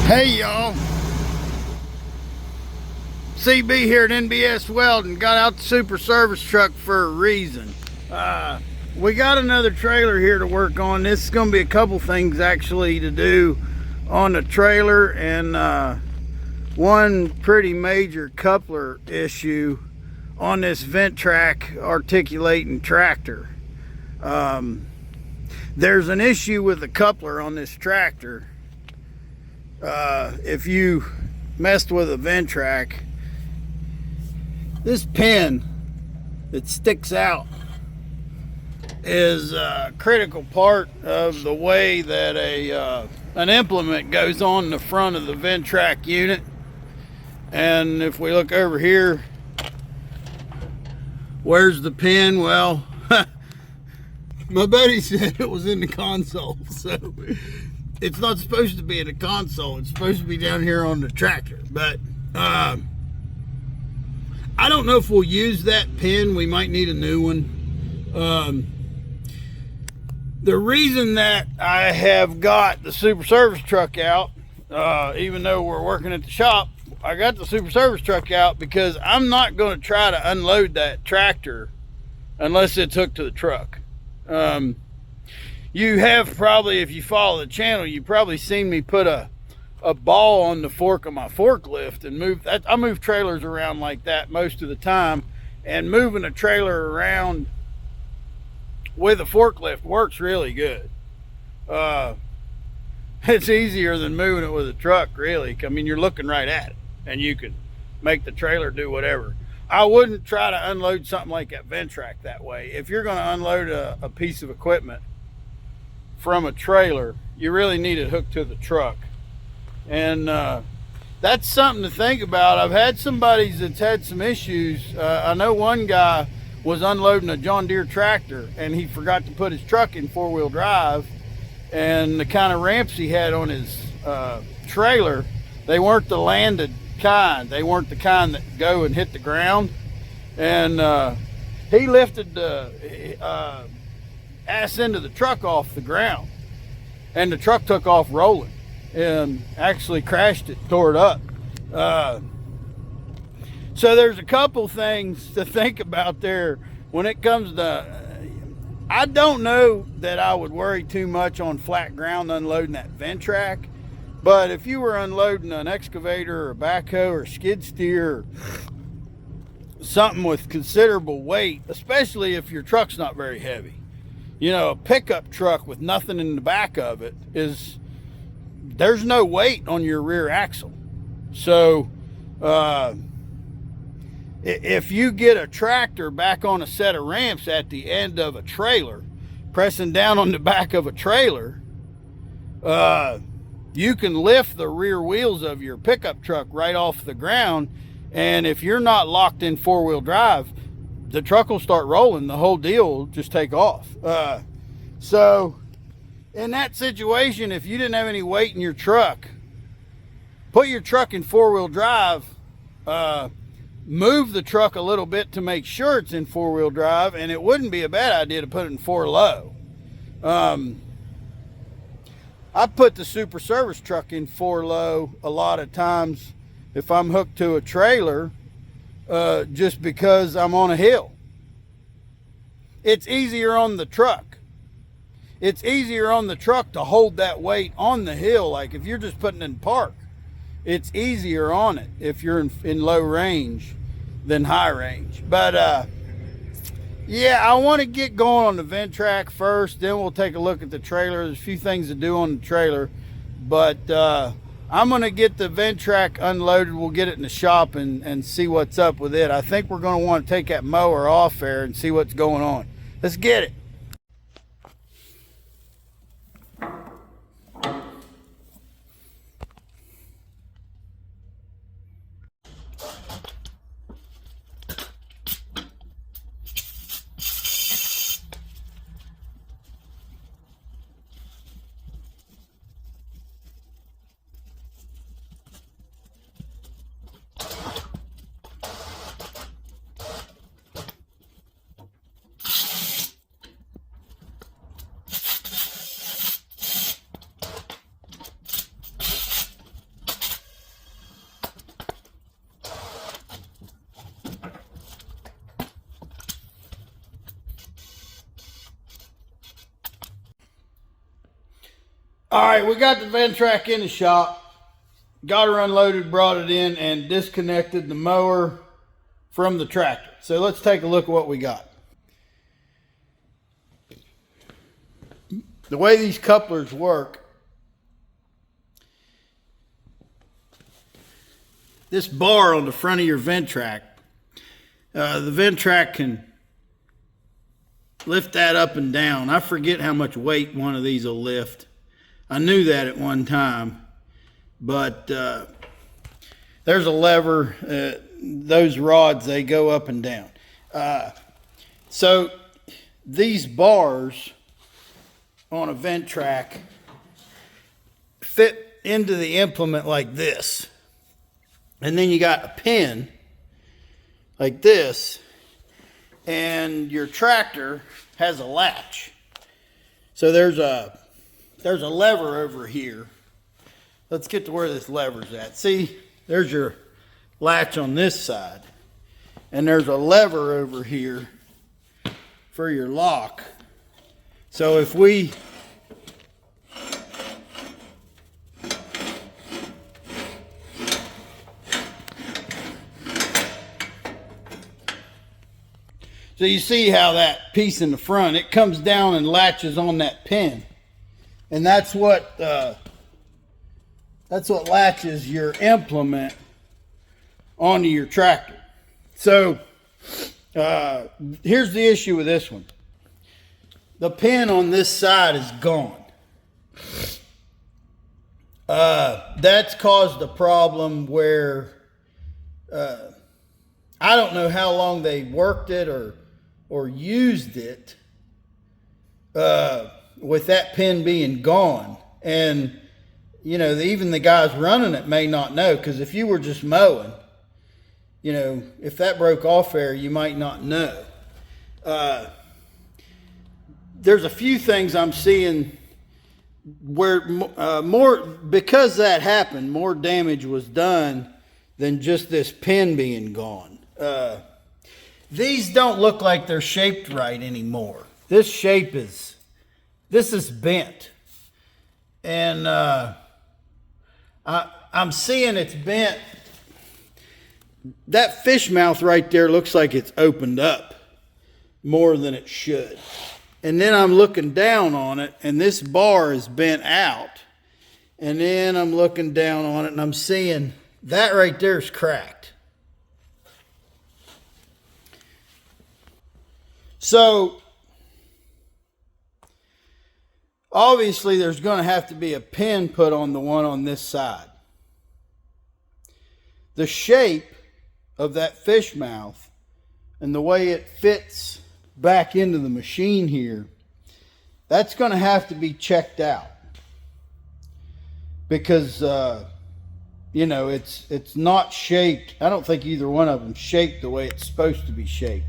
Hey y'all, CB here at NBS Welding. Got out the super service truck for a reason. We got another trailer here to work on. This is going to be a couple things actually to do on the trailer, and one pretty major coupler issue on this Ventrac articulating tractor. There's an issue with the coupler on this tractor. If you messed with a Ventrac, this pin that sticks out is a critical part of the way that an implement goes on the front of the Ventrac unit. And if we look over here, where's the pin? Well, my buddy said it was in the console, so it's not supposed to be in the console. It's supposed to be down here on the tractor. But I don't know if we'll use that pin. We might need a new one. The reason that I have got the super service truck out, even though we're working at the shop, I got the super service truck out because I'm not going to try to unload that tractor unless it's hooked to the truck. You have probably, if you follow the channel, you've probably seen me put a ball on the fork of my forklift and move that. I move trailers around like that most of the time, and moving a trailer around with a forklift works really good. It's easier than moving it with a truck, really. I mean, you're looking right at it and you can make the trailer do whatever. I wouldn't try to unload something like that Ventrac that way. If you're going to unload a piece of equipment from a trailer, you really need it hooked to the truck. And that's something to think about. I've had somebody that's had some issues. I know one guy was unloading a John Deere tractor and he forgot to put his truck in four-wheel drive, and the kind of ramps he had on his trailer, they weren't the landed kind. They weren't the kind that go and hit the ground. And he lifted the ass end of the truck off the ground, and the truck took off rolling and actually crashed it, tore it up. So there's a couple things to think about there when it comes to, I don't know that I would worry too much on flat ground unloading that Ventrac, but if you were unloading an excavator or a backhoe or a skid steer or something with considerable weight, especially if your truck's not very heavy, you know, a pickup truck with nothing in the back of it there's no weight on your rear axle. So if you get a tractor back on a set of ramps at the end of a trailer, pressing down on the back of a trailer, you can lift the rear wheels of your pickup truck right off the ground. And if you're not locked in four-wheel drive, the truck will start rolling. The whole deal will just take off. So in that situation, if you didn't have any weight in your truck, put your truck in four-wheel drive, move the truck a little bit to make sure it's in four-wheel drive, and it wouldn't be a bad idea to put it in four-low. I put the super service truck in four-low a lot of times if I'm hooked to a trailer, just because I'm on a hill. It's easier on the truck. It's easier on the truck to hold that weight on the hill. Like if you're just putting it in park, it's easier on it if you're in low range than high range. But yeah, I want to get going on the Ventrac first, then we'll take a look at the trailer. There's a few things to do on the trailer, but I'm going to get the Ventrac unloaded. We'll get it in the shop and see what's up with it. I think we're going to want to take that mower off there and see what's going on. Let's get it. All right, we got the Ventrac in the shop. Got her unloaded, brought it in, and disconnected the mower from the tractor. So let's take a look at what we got. The way these couplers work, this bar on the front of your Ventrac, the Ventrac can lift that up and down. I forget how much weight one of these will lift. I knew that at one time, but there's a lever. Those rods, they go up and down. So these bars on a Ventrac fit into the implement like this. And then you got a pin like this, and your tractor has a latch. So there's a lever over here. Let's get to where this lever's at. See, there's your latch on this side, and there's a lever over here for your lock. So if we So you see how that piece in the front, it comes down and latches on that pin. And that's what latches your implement onto your tractor. So here's the issue with this one. The pin on this side is gone. That's caused a problem where I don't know how long they worked it or used it with that pin being gone. And you know, even the guys running it may not know, because if you were just mowing, you know, if that broke off there, you might not know. There's a few things I'm seeing where because that happened, more damage was done than just this pin being gone. These don't look like they're shaped right anymore. This is bent. And I'm seeing it's bent. That fish mouth right there looks like it's opened up more than it should. And then I'm looking down on it, and this bar is bent out. And then I'm looking down on it, and I'm seeing that right there is cracked. So obviously there's going to have to be a pin put on the one on this side. The shape of that fish mouth and the way it fits back into the machine here, that's going to have to be checked out. Because you know, it's not shaped. I don't think either one of them shaped the way it's supposed to be shaped.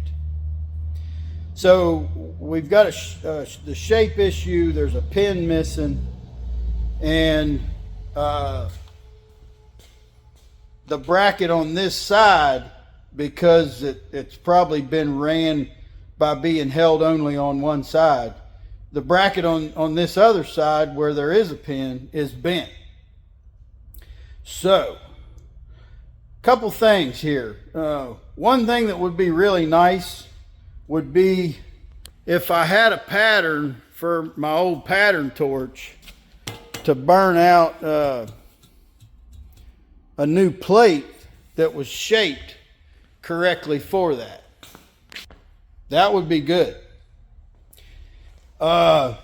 So we've got the shape issue. There's a pin missing, and the bracket on this side, because it's probably been ran by being held only on one side, the bracket on this other side where there is a pin is bent. So a couple things here. One thing that would be really nice would be if I had a pattern for my old pattern torch to burn out a new plate that was shaped correctly for that. That would be good. The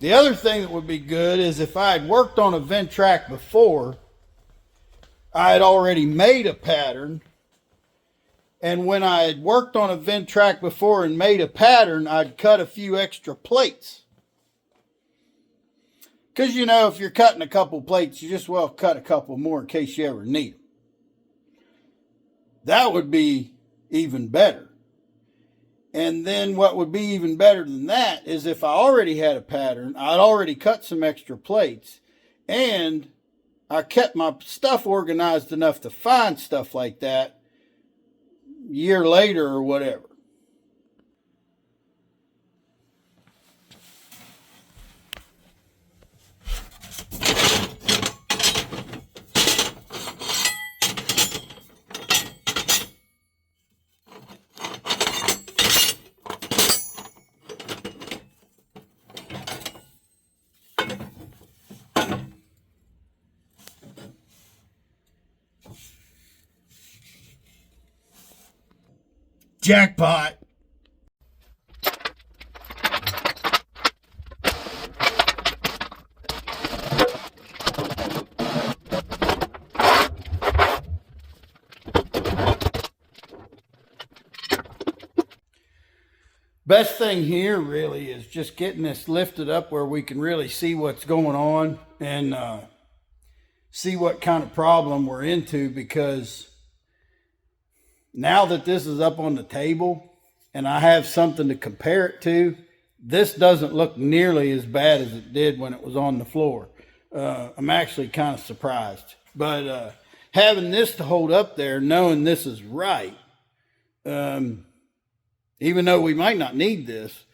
other thing that would be good is if I had worked on a Ventrac before, I had already made a pattern. And when I had worked on a Ventrac before and made a pattern, I'd cut a few extra plates. Because, you know, if you're cutting a couple plates, you just well cut a couple more in case you ever need them. That would be even better. And then what would be even better than that is if I already had a pattern, I'd already cut some extra plates, and I kept my stuff organized enough to find stuff like that a year later or whatever. Jackpot. Best thing here really is just getting this lifted up where we can really see what's going on and see what kind of problem we're into, because now that this is up on the table and I have something to compare it to, this doesn't look nearly as bad as it did when it was on the floor. I'm actually kind of surprised. But having this to hold up there, knowing this is right, even though we might not need this,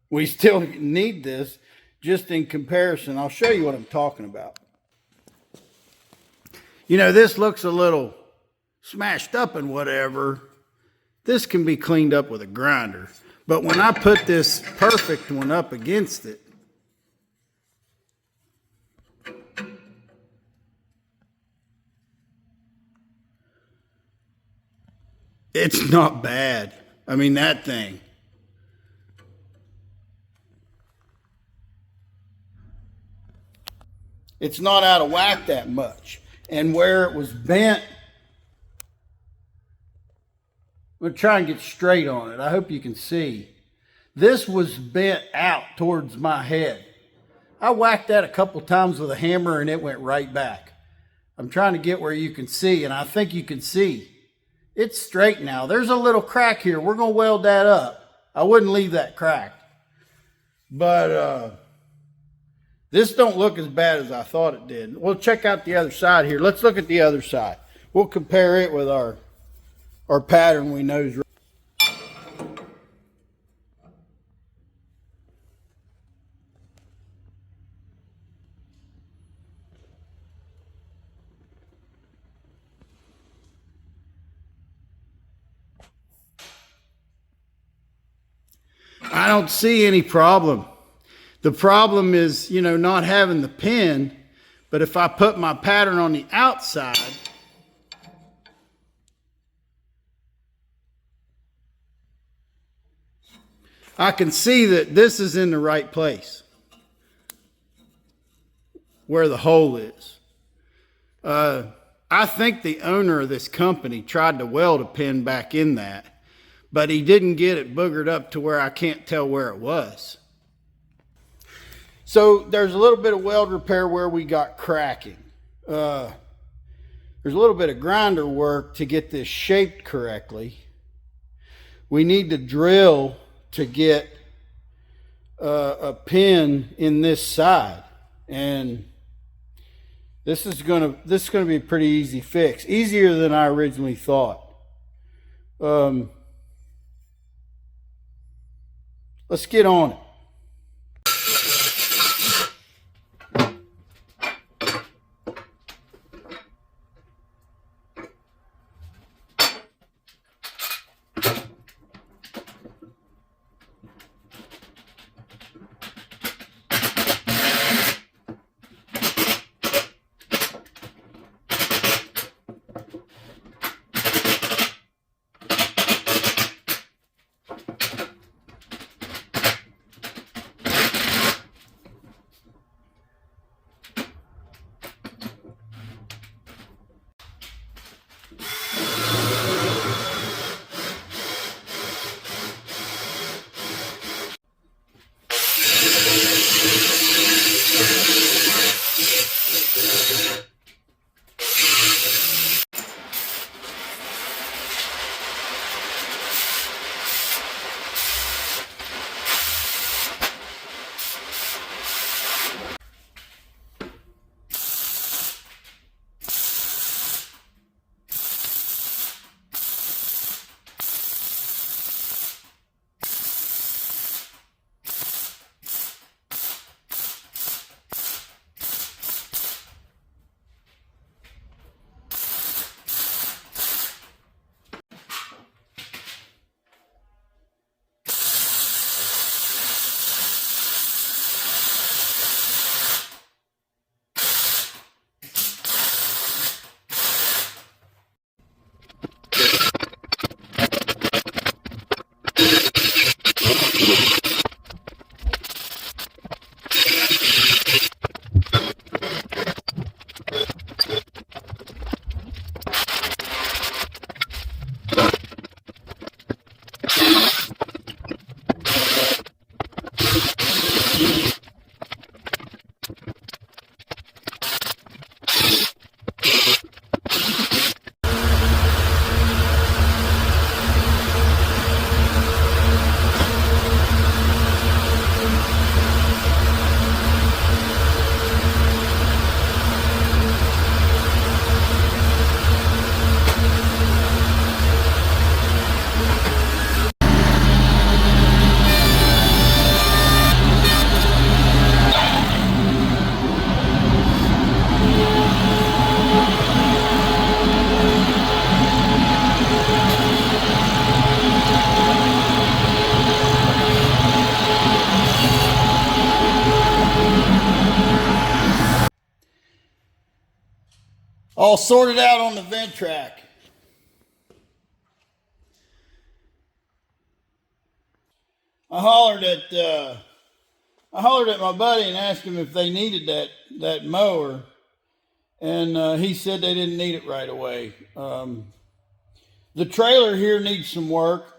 we still need this just in comparison. I'll show you what I'm talking about. You know, this looks a little smashed up and whatever. This can be cleaned up with a grinder. But when I put this perfect one up against it, it's not bad. I mean, that thing. It's not out of whack that much. And where it was bent, I'm going to try and get straight on it. I hope you can see. This was bent out towards my head. I whacked that a couple times with a hammer and it went right back. I'm trying to get where you can see, and I think you can see. It's straight now. There's a little crack here. We're going to weld that up. I wouldn't leave that cracked. But this don't look as bad as I thought it did. We'll check out the other side here. Let's look at the other side. We'll compare it with our pattern we know is right. I don't see any problem. The problem is, you know, not having the pin, but if I put my pattern on the outside, I can see that this is in the right place where the hole is. I think the owner of this company tried to weld a pin back in that, but he didn't get it boogered up to where I can't tell where it was. So there's a little bit of weld repair where we got cracking. There's a little bit of grinder work to get this shaped correctly. We need to drill to get a pin in this side, and this is gonna be a pretty easy fix, easier than I originally thought. Let's get on it. All sorted out on the Ventrac. I hollered at my buddy and asked him if they needed that mower, and he said they didn't need it right away. The trailer here needs some work,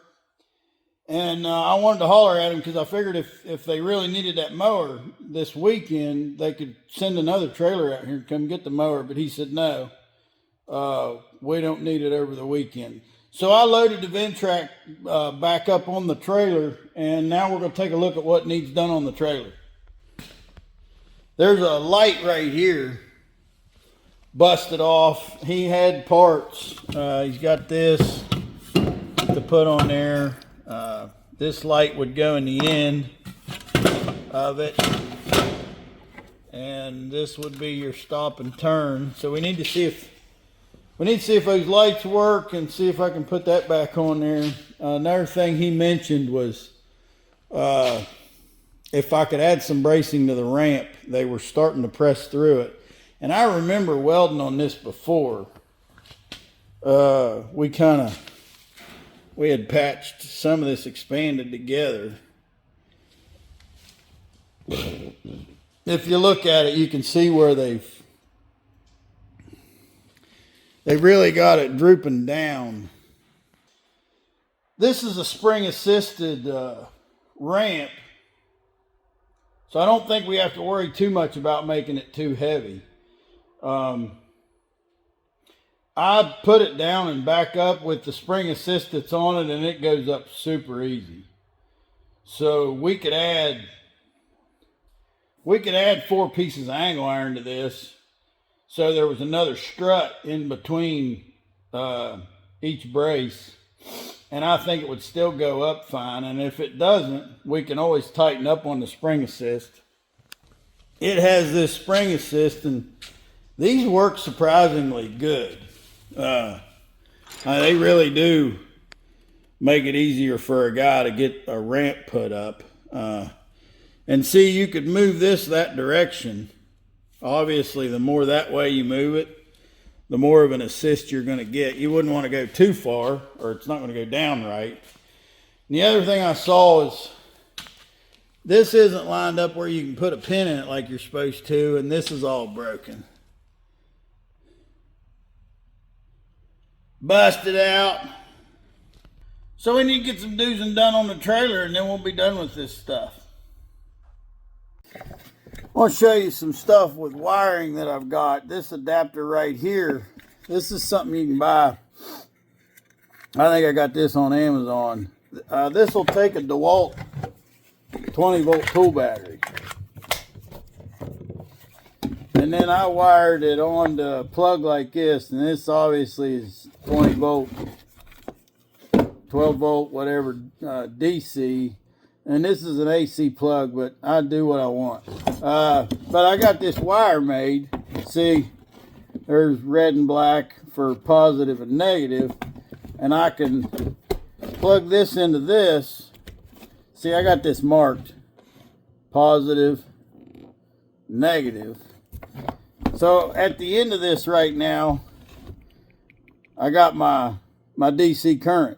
and I wanted to holler at him because I figured if they really needed that mower this weekend, they could send another trailer out here to come get the mower. But he said no, we don't need it over the weekend. So I loaded the Ventrac back up on the trailer, and now we're going to take a look at what needs done on the trailer. There's a light right here busted off. He had parts. He's got this to put on there. This light would go in the end of it, and this would be your stop and turn. So we need to see if those lights work and see if I can put that back on there. Another thing he mentioned was if I could add some bracing to the ramp. They were starting to press through it. And I remember welding on this before. We had patched some of this expanded together. If you look at it, you can see where they really got it drooping down. This is a spring assisted ramp, so I don't think we have to worry too much about making it too heavy. I put it down and back up with the spring assist that's on it, and it goes up super easy. So we could add 4 pieces of angle iron to this, so there was another strut in between each brace, and I think it would still go up fine. And if it doesn't, we can always tighten up on the spring assist. It has this spring assist, and these work surprisingly good. They really do make it easier for a guy to get a ramp put up. And see, you could move this that direction. Obviously, the more that way you move it, the more of an assist you're going to get. You wouldn't want to go too far, or it's not going to go down right. And the other thing I saw is this isn't lined up where you can put a pin in it like you're supposed to, and this is all broken. Busted out. So we need to get some do's and done on the trailer, and then we'll be done with this stuff. I want to show you some stuff with wiring that I've got. This adapter right here, this is something you can buy. I think I got this on Amazon. This will take a DeWalt 20-volt tool battery. And then I wired it on to a plug like this, and this obviously is 20 volt, 12 volt, whatever, DC. And this is an AC plug, but I do what I want. But I got this wire made. See, there's red and black for positive and negative. And I can plug this into this. See, I got this marked positive, negative. So at the end of this right now, I got my DC current.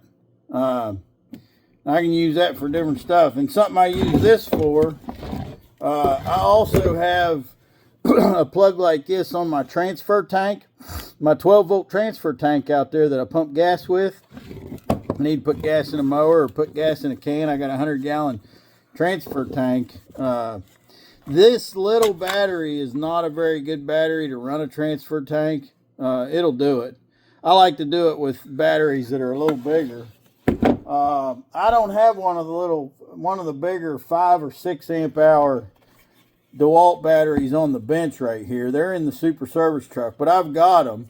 I can use that for different stuff. And something I use this for, I also have a plug like this on my transfer tank, my 12-volt transfer tank out there that I pump gas with. I need to put gas in a mower or put gas in a can. I got a 100-gallon transfer tank. This little battery is not a very good battery to run a transfer tank. It'll do it. I like to do it with batteries that are a little bigger. I don't have one of the bigger 5 or 6 amp hour DeWalt batteries on the bench right here. They're in the super service truck, but I've got them,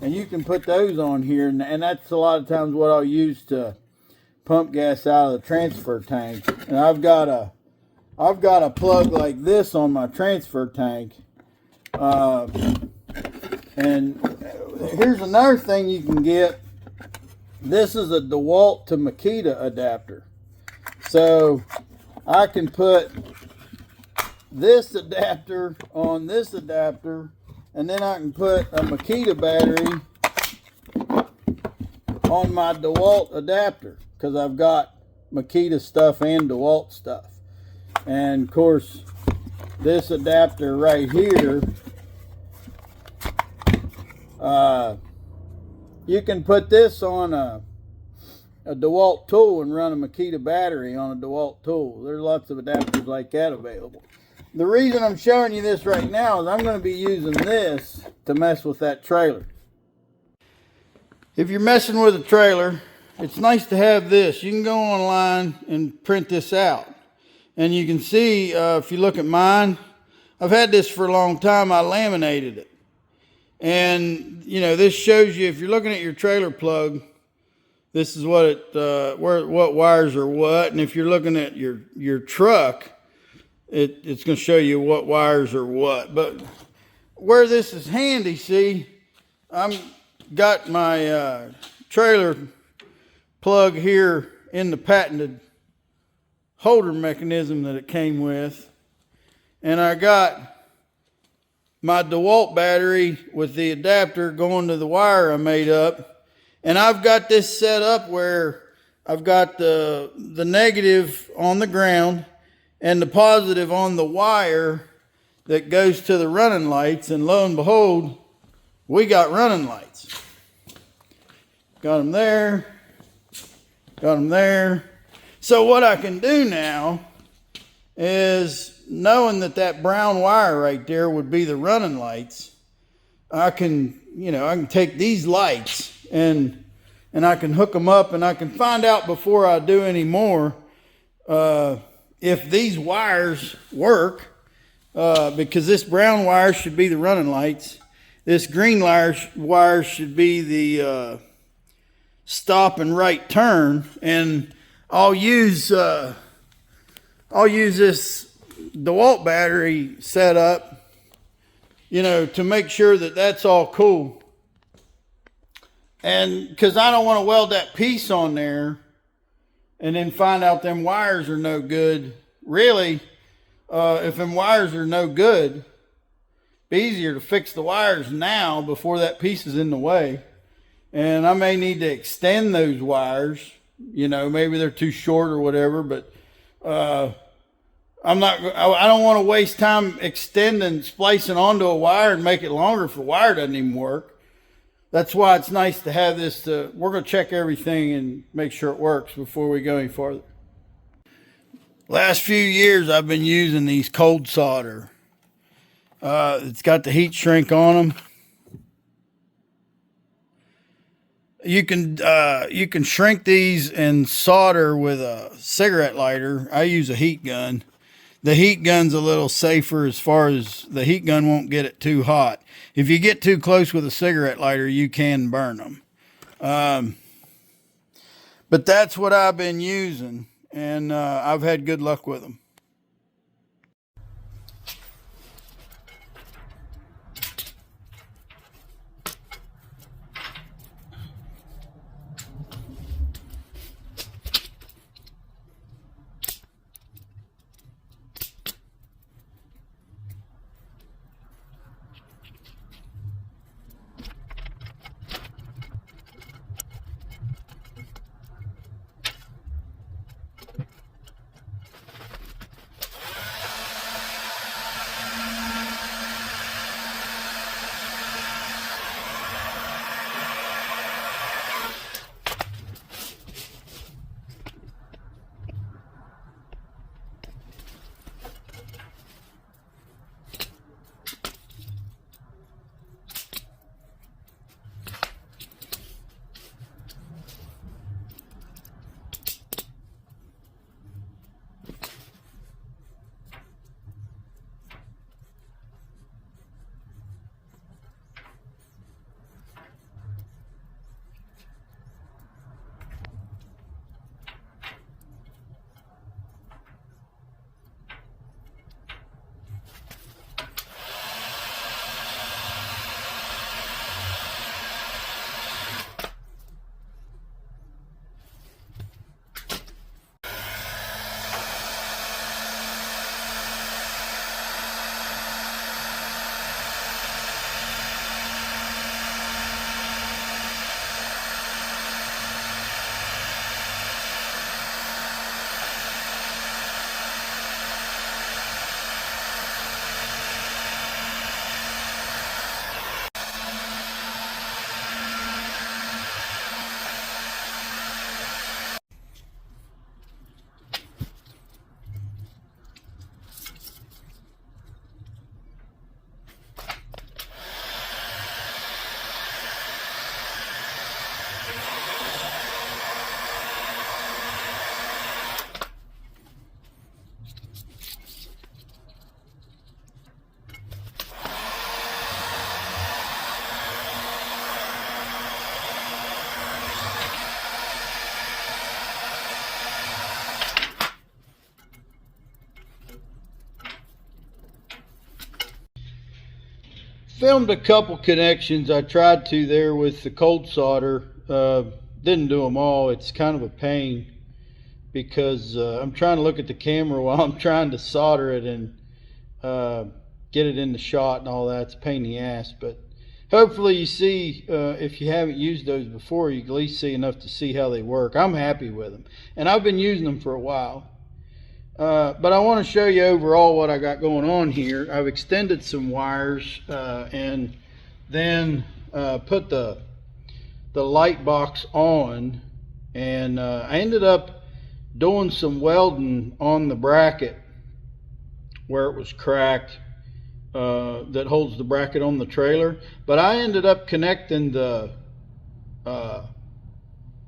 and you can put those on here, and that's a lot of times what I'll use to pump gas out of the transfer tank. And I've got a plug like this on my transfer tank. And here's another thing you can get. This is a DeWalt to Makita adapter. So I can put this adapter on this adapter, and then I can put a Makita battery on my DeWalt adapter, because I've got Makita stuff and DeWalt stuff. And of course, this adapter right here, you can put this on a DeWalt tool and run a Makita battery on a DeWalt tool. There's lots of adapters like that available. The reason I'm showing you this right now is I'm going to be using this to mess with that trailer. If you're messing with a trailer, it's nice to have this. You can go online and print this out. And you can see, if you look at mine, I've had this for a long time. I laminated it. And, you know, this shows you, if you're looking at your trailer plug, this is what it, what wires are what. And if you're looking at your truck, it's going to show you what wires are what. But where this is handy, see, I'm got my trailer plug here in the patented holder mechanism that it came with, and I got my DeWalt battery with the adapter going to the wire I made up, and I've got this set up where I've got the negative on the ground and the positive on the wire that goes to the running lights, and lo and behold, we got running lights. Got them there, got them there. So what I can do now is, knowing that that brown wire right there would be the running lights, I can, you know, I can take these lights and I can hook them up, and I can find out before I do any more if these wires work, because this brown wire should be the running lights. This green wire should be the stop and right turn, and I'll use this DeWalt battery setup, you know, to make sure that that's all cool. And because I don't want to weld that piece on there and then find out them wires are no good. Really, if them wires are no good, it'd be easier to fix the wires now before that piece is in the way. And I may need to extend those wires. You know, maybe they're too short or whatever, but I don't want to waste time extending, splicing onto a wire and make it longer if the wire doesn't even work. That's why it's nice to have this. We're going to check everything and make sure it works before we go any farther. Last few years I've been using these cold solder. It's got the heat shrink on them. You can shrink these and solder with a cigarette lighter. I use a heat gun. The heat gun's a little safer as far as the heat gun won't get it too hot. If you get too close with a cigarette lighter, you can burn them. But that's what I've been using, and I've had good luck with them. Filmed a couple connections. I tried to there with the cold solder. Didn't do them all. It's kind of a pain because I'm trying to look at the camera while I'm trying to solder it and get it in the shot and all that. It's a pain in the ass, but hopefully you see, if you haven't used those before, you can at least see enough to see how they work. I'm happy with them, and I've been using them for a while. But I want to show you overall what I got going on here. I've extended some wires and then put the light box on, and I ended up doing some welding on the bracket where it was cracked that holds the bracket on the trailer. But I ended up connecting the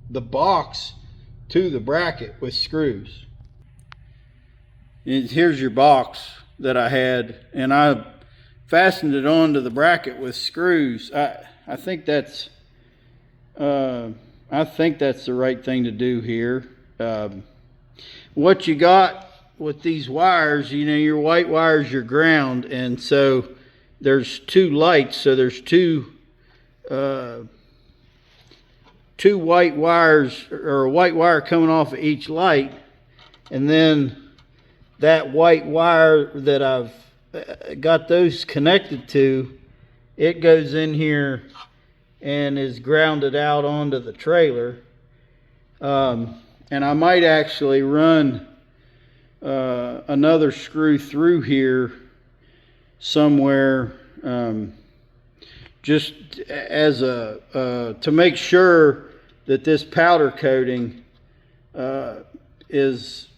box to the bracket with screws. Here's your box that I had, and I fastened it onto the bracket with screws. I think that's the right thing to do here. What you got with these wires, you know, your white wire's your ground, and so there's two lights, so there's two white wires, or a white wire coming off of each light, and then that white wire that I've got those connected to, it goes in here and is grounded out onto the trailer. And I might actually run another screw through here somewhere, just as a to make sure that this powder coating is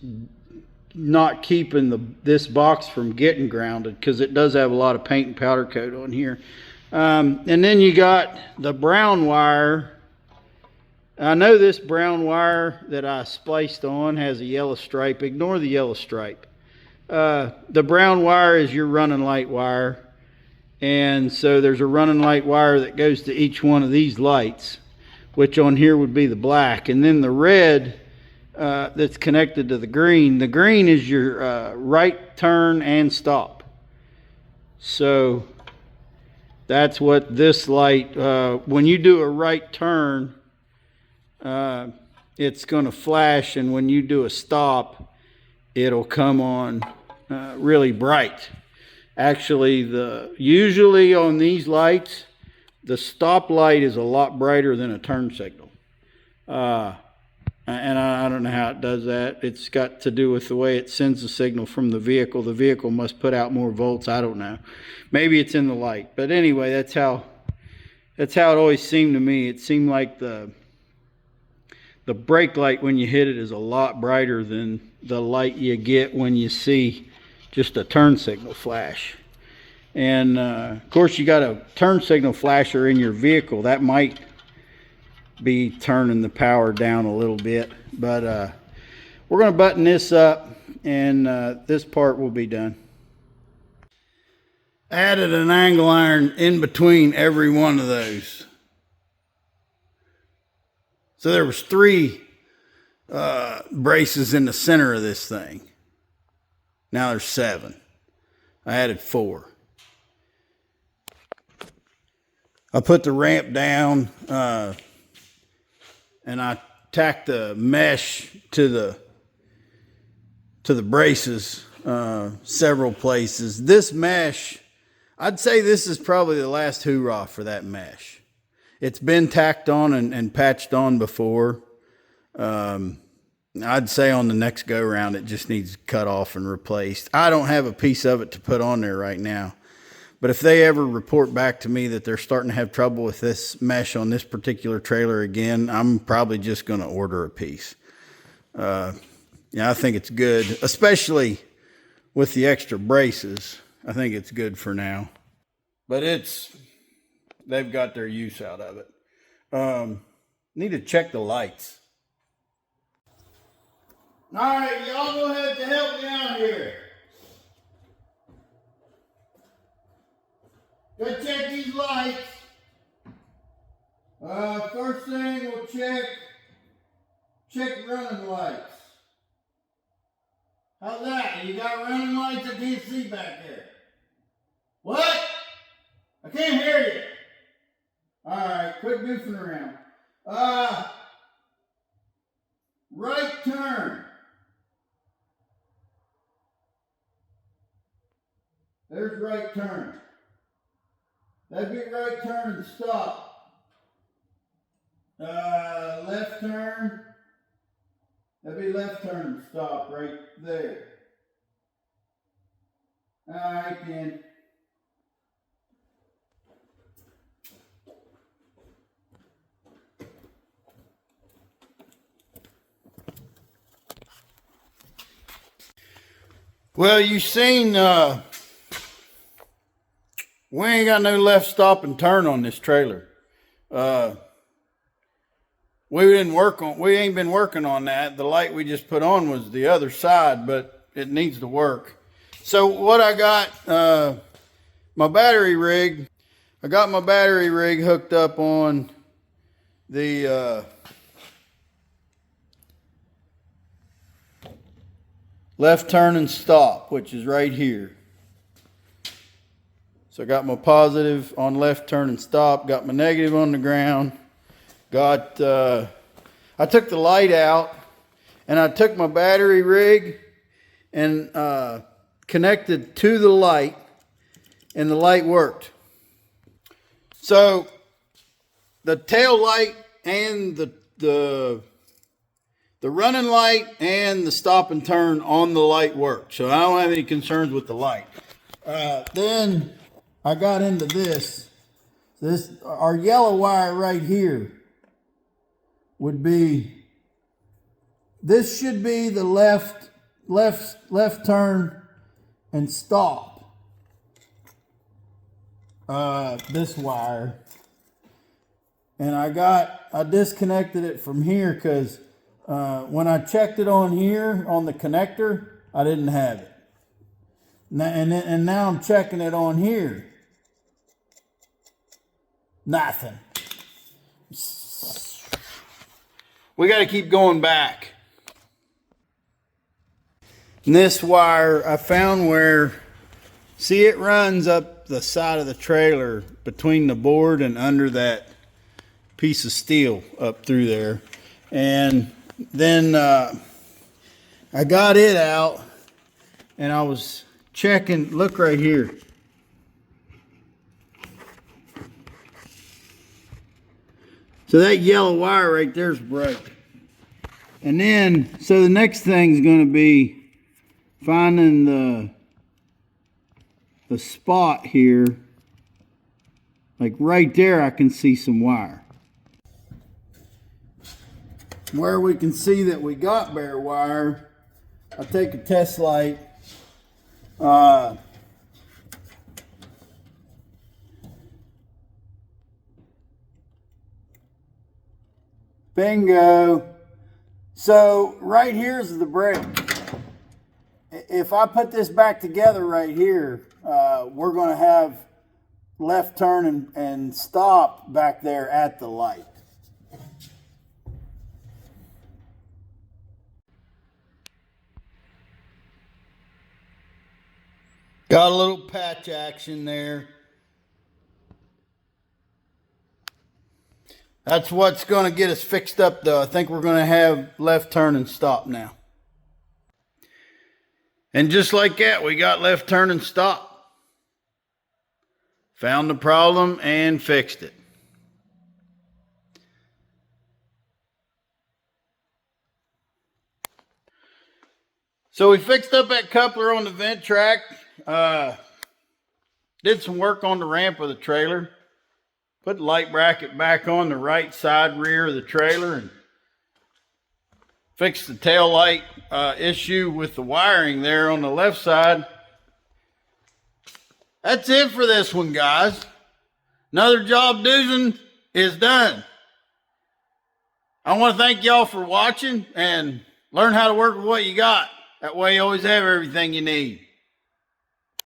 not keeping this box from getting grounded, because it does have a lot of paint and powder coat on here. And then you got the brown wire. I know this brown wire that I spliced on has a yellow stripe. Ignore the yellow stripe. The brown wire is your running light wire, and so there's a running light wire that goes to each one of these lights, which on here would be the black, and then the red that's connected to the green. The green is your right turn and stop. So that's what this light, when you do a right turn, it's going to flash, and when you do a stop, it'll come on really bright. Actually, usually on these lights, the stop light is a lot brighter than a turn signal. And I don't know how it does that. It's got to do with the way it sends the signal from the vehicle. The vehicle must put out more volts. I don't know. Maybe it's in the light. But anyway, that's how it always seemed to me. It seemed like the brake light when you hit it is a lot brighter than the light you get when you see just a turn signal flash. And of course, you got a turn signal flasher in your vehicle. That might be turning the power down a little bit, but we're going to button this up, and this part will be done. Added an angle iron in between every one of those. So there was 3 braces in the center of this thing. Now there's 7. I added 4. I put the ramp down, and I tacked the mesh to the braces several places. This mesh, I'd say this is probably the last hoorah for that mesh. It's been tacked on and patched on before. I'd say on the next go round it just needs cut off and replaced. I don't have a piece of it to put on there right now. But if they ever report back to me that they're starting to have trouble with this mesh on this particular trailer again, I'm probably just going to order a piece. Yeah, I think it's good, especially with the extra braces. I think it's good for now. But they've got their use out of it. Need to check the lights. All right, y'all go ahead to help me out here. Go check these lights. First thing we'll check running lights. How's that? You got running lights? I can't see back there. What? I can't hear you. All right, quit goofing around. Right turn. There's right turn. That'd be right turn and stop. Left turn. That'd be left turn and stop right there. All right, then. Well, you seen, we ain't got no left stop and turn on this trailer. We ain't been working on that. The light we just put on was the other side, but it needs to work. So what I got, my battery rig, I got my battery rig hooked up on the, left turn and stop, which is right here. So I got my positive on left turn and stop, got my negative on the ground, got, I took the light out and I took my battery rig and connected to the light, and the light worked. So the tail light and the running light and the stop and turn on the light work. So I don't have any concerns with the light. Then I got into this. Our yellow wire right here would be, this should be the left turn and stop. This wire. And I disconnected it from here because when I checked it on here, on the connector, I didn't have it. And now I'm checking it on here. Nothing. We got to keep going back. And this wire, I found where, see, it runs up the side of the trailer between the board and under that piece of steel up through there. And then I got it out and I was checking, look right here. So that yellow wire right there is broke. And then, so the next thing is going to be finding the spot here. Like right there, I can see some wire. Where we can see that we got bare wire, I take a test light. Bingo. So right here's the brake. If I put this back together right here, we're going to have left turn and stop back there at the light. Got a little patch action there. That's what's going to get us fixed up though. I think we're going to have left turn and stop now. And just like that, we got left turn and stop. Found the problem and fixed it. So we fixed up that coupler on the Ventrac. Did some work on the ramp of the trailer. Put the light bracket back on the right side rear of the trailer and fixed the tail light issue with the wiring there on the left side. That's it for this one, guys. Another job dozen is done. I want to thank y'all for watching and learn how to work with what you got. That way you always have everything you need.